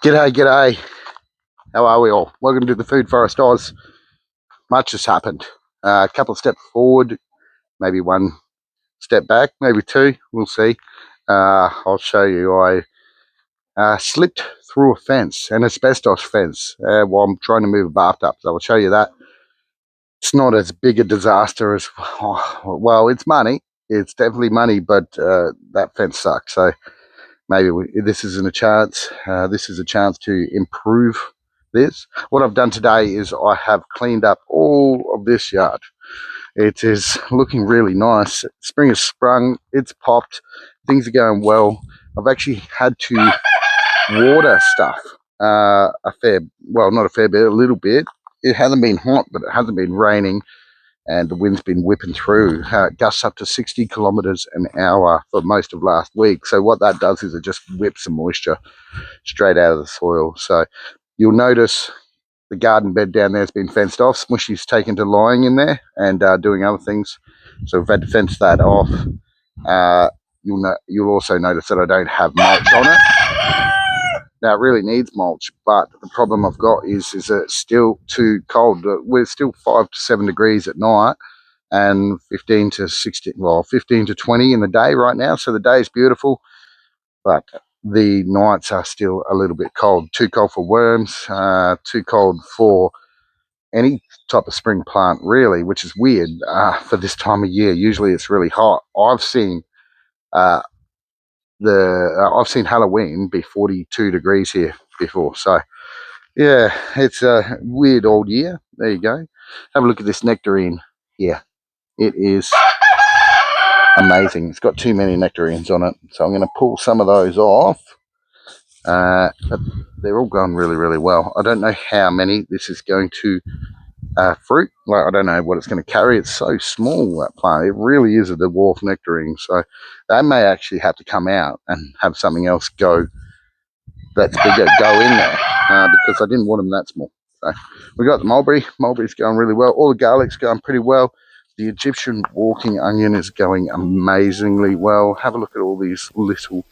G'day, g'day. How are we all? Welcome to the Food Forest Oz. Much has happened. A couple of steps forward, maybe one step back, maybe two. We'll see. I'll show you. I slipped through a fence, an asbestos fence, while I'm trying to move a bathtub. So I'll show you that. It's not as big a disaster as, well, it's money. It's definitely money, but that fence sucks. So maybe this isn't a chance. This is a chance to improve this. What I've done today is I have cleaned up all of this yard. It is looking really nice. Spring has sprung. It's popped. Things are going well. I've actually had to water stuff not a fair bit, a little bit. It hasn't been hot, but it hasn't been raining, and the wind's been whipping through. Gusts up to 60 kilometres an hour for most of last week. So what that does is it just whips the moisture straight out of the soil. So you'll notice the garden bed down there has been fenced off. Smushy's taken to lying in there and doing other things. So we've had to fence that off. You'll also notice that I don't have mulch on it. Now it really needs mulch, but the problem I've got is that it's still too cold. We're still 5 to 7 degrees at night and 15 to 20 in the day right now. So the day is beautiful, but the nights are still a little bit cold. Too cold for worms, too cold for any type of spring plant, really, which is weird for this time of year. Usually it's really hot. I've seen Halloween be 42 degrees here before. So yeah, it's a weird old year. There you go. Have a look at this nectarine here. It is amazing. It's got too many nectarines on it, so I'm going to pull some of those off. But they're all going really, really well. I don't know how many this is going to fruit. Like, I don't know what it's going to carry. It's so small, that plant. It really is a dwarf nectarine. So they may actually have to come out and have something else that's bigger go in there because I didn't want them that small. So we got the mulberry. Mulberry's going really well. All the garlic's going pretty well. The Egyptian walking onion is going amazingly well. Have a look at all these little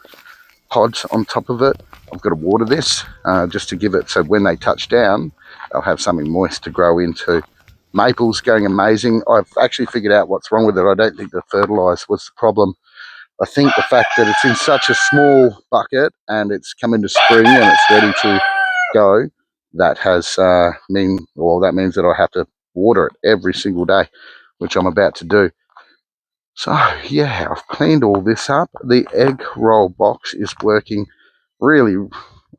pods on top of it. I've got to water this just to give it so when they touch down, they'll have something moist to grow into. Maple's going amazing. I've actually figured out what's wrong with it. I don't think the fertilizer was the problem. I think the fact that it's in such a small bucket and it's come into spring and it's ready to go, that means that I have to water it every single day, which I'm about to do. So yeah, I've cleaned all this up. The egg roll box is working really,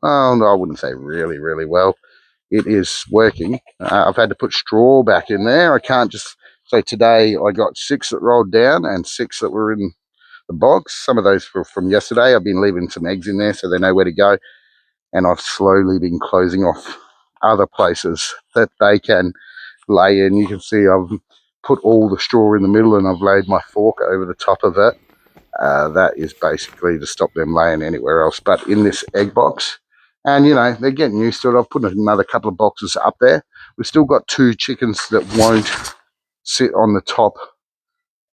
well, no, I wouldn't say really, really well. It is working. I've had to put straw back in there. I can't just, so today I got 6 that rolled down and 6 that were in the box. Some of those were from yesterday. I've been leaving some eggs in there so they know where to go. And I've slowly been closing off other places that they can lay in. You can see I've put all the straw in the middle and I've laid my fork over the top of it. That is basically to stop them laying anywhere else but in this egg box. And you know, they're getting used to it. I've put another couple of boxes up there. We've still got 2 chickens that won't sit on the top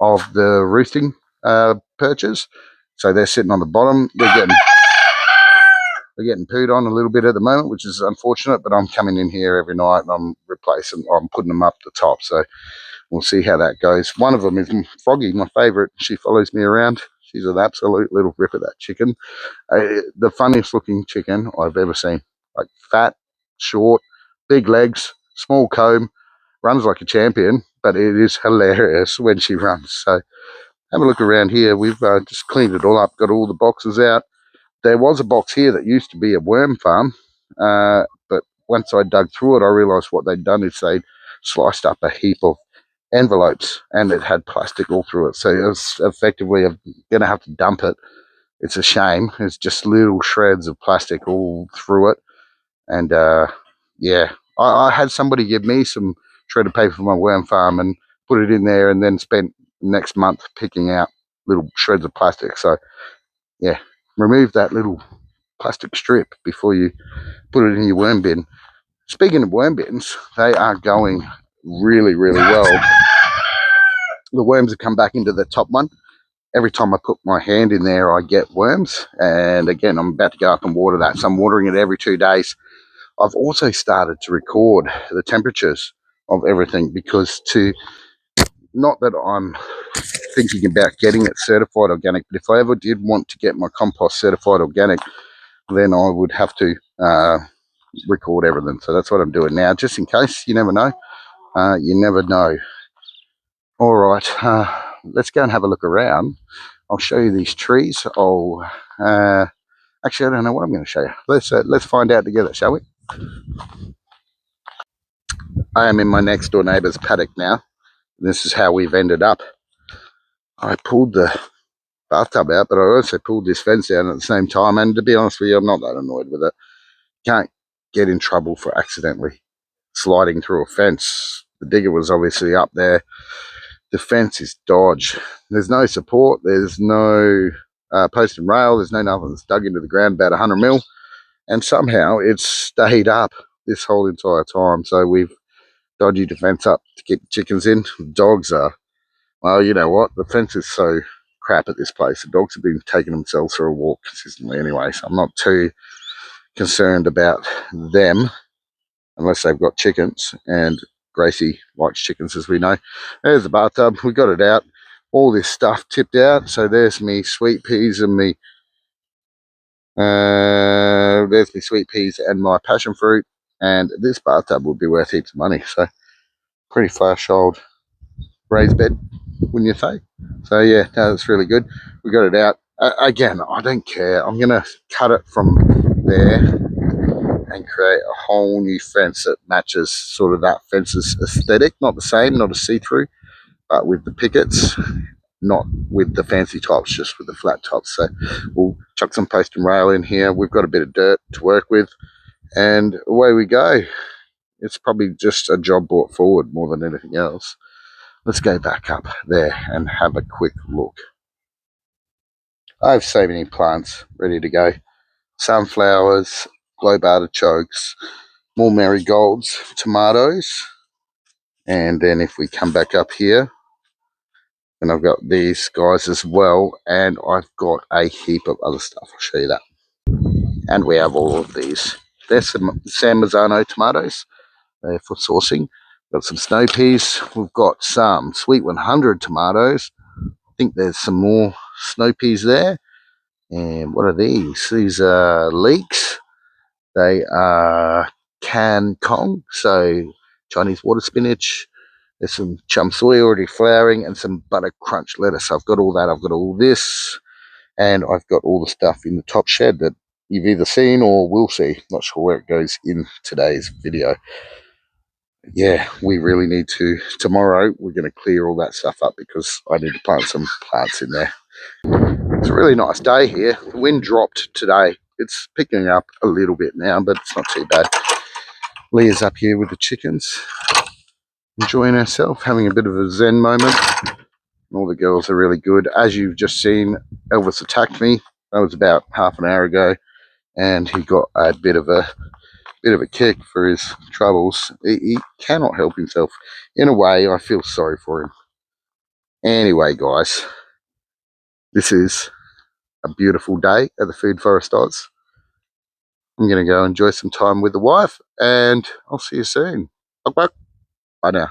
of the roosting perches, so they're sitting on the bottom. They're getting pooed on a little bit at the moment, which is unfortunate, but I'm coming in here every night and I'm putting them up the top, so we'll see how that goes. One of them is Froggy, my favourite. She follows me around. She's an absolute little ripper, that chicken. The funniest looking chicken I've ever seen. Like, fat, short, big legs, small comb, runs like a champion, but it is hilarious when she runs. So have a look around here. We've just cleaned it all up, got all the boxes out. There was a box here that used to be a worm farm, but once I dug through it, I realised what they'd done is they'd sliced up a heap of envelopes and it had plastic all through it. So it was effectively, I'm going to have to dump it. It's a shame. It's just little shreds of plastic all through it. And yeah, I had somebody give me some shredded paper for my worm farm and put it in there and then spent next month picking out little shreds of plastic. So yeah, remove that little plastic strip before you put it in your worm bin. Speaking of worm bins, they are going really, really well. The worms have come back into the top one every time I put my hand in there, I get worms. And again, I'm about to go up and water that. So I'm watering it every 2 days. I've also started to record the temperatures of everything, because not that I'm thinking about getting it certified organic, but if I ever did want to get my compost certified organic, then I would have to record everything. So that's what I'm doing now, just in case. You never know. You never know. All right, let's go and have a look around. I'll show you these trees. Actually, I don't know what I'm going to show you. Let's find out together, shall we? I am in my next door neighbour's paddock now. This is how we've ended up. I pulled the bathtub out, but I also pulled this fence down at the same time. And to be honest with you, I'm not that annoyed with it. Can't get in trouble for accidentally sliding through a fence. The digger was obviously up there. The fence is dodge. There's no support. There's no post and rail. There's no nothing. It's dug into the ground about 100 mil. And somehow it's stayed up this whole entire time. So we've dodgy the fence up to keep the chickens in. The dogs are, well, you know what? The fence is so crap at this place. The dogs have been taking themselves for a walk consistently anyway. So I'm not too concerned about them unless they've got chickens. And Gracie likes chickens, as we know. There's the bathtub. We got it out. All this stuff tipped out. So there's me sweet peas and me there's my sweet peas and my passion fruit, and this bathtub would be worth heaps of money. So pretty flash old raised bed, wouldn't you say? So yeah, no, that's really good. We got it out. Again, I don't care. I'm gonna cut it from there and create a whole new fence that matches sort of that fence's aesthetic. Not the same, not a see-through, but with the pickets, not with the fancy tops, just with the flat tops. So we'll chuck some post and rail in here. We've got a bit of dirt to work with, and away we go. It's probably just a job brought forward more than anything else. Let's go back up there and have a quick look. I have so many plants ready to go. Sunflowers, globe artichokes, more marigolds, tomatoes, and then if we come back up here, and I've got these guys as well, and I've got a heap of other stuff. I'll show you that. And we have all of these. There's some San Marzano tomatoes. They're for sourcing. Got some snow peas. We've got some Sweet 100 tomatoes. I think there's some more snow peas there. And what are these? These are leeks. They are can Kong, so Chinese water spinach. There's some chum soy already flowering and some butter crunch lettuce. I've got all that. I've got all this, and I've got all the stuff in the top shed that you've either seen or will see. Not sure where it goes in today's video. Yeah, we really need to. Tomorrow, we're going to clear all that stuff up because I need to plant some plants in there. It's a really nice day here. The wind dropped today. It's picking up a little bit now, but it's not too bad. Leah's up here with the chickens, enjoying herself, having a bit of a zen moment. All the girls are really good. As you've just seen, Elvis attacked me. That was about half an hour ago, and he got a bit of a kick for his troubles. He cannot help himself. In a way, I feel sorry for him. Anyway, guys, this is a beautiful day at the Food Forest Oz. I'm going to go enjoy some time with the wife, and I'll see you soon. Bye now.